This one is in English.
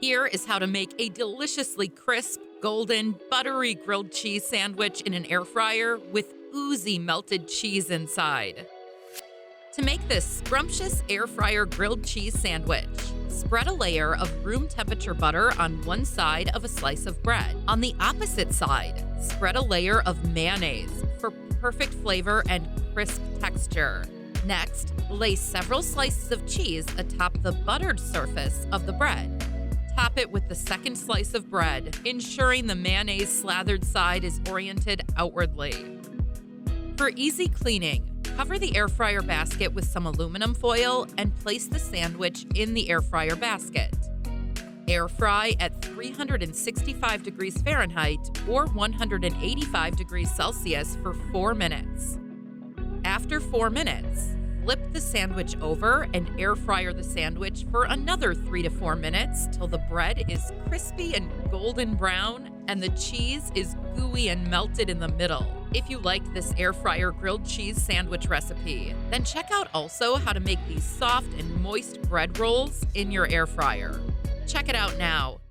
Here is how to make a deliciously crisp, golden, buttery grilled cheese sandwich in an air fryer with oozy melted cheese inside. To make this scrumptious air fryer grilled cheese sandwich, spread a layer of room temperature butter on one side of a slice of bread. On the opposite side, spread a layer of mayonnaise for perfect flavor and crisp texture. Next, lay several slices of cheese atop the buttered surface of the bread. Top it with the second slice of bread, ensuring the mayonnaise slathered side is oriented outwardly. For easy cleaning, cover the air fryer basket with some aluminum foil and place the sandwich in the air fryer basket. Air fry at 365 degrees Fahrenheit or 185 degrees Celsius for 4 minutes. After 4 minutes, flip the sandwich over and air fryer the sandwich for another 3 to 4 minutes till the bread is crispy and golden brown and the cheese is gooey and melted in the middle. If you liked this air fryer grilled cheese sandwich recipe, then check out also how to make these soft and moist bread rolls in your air fryer. Check it out now.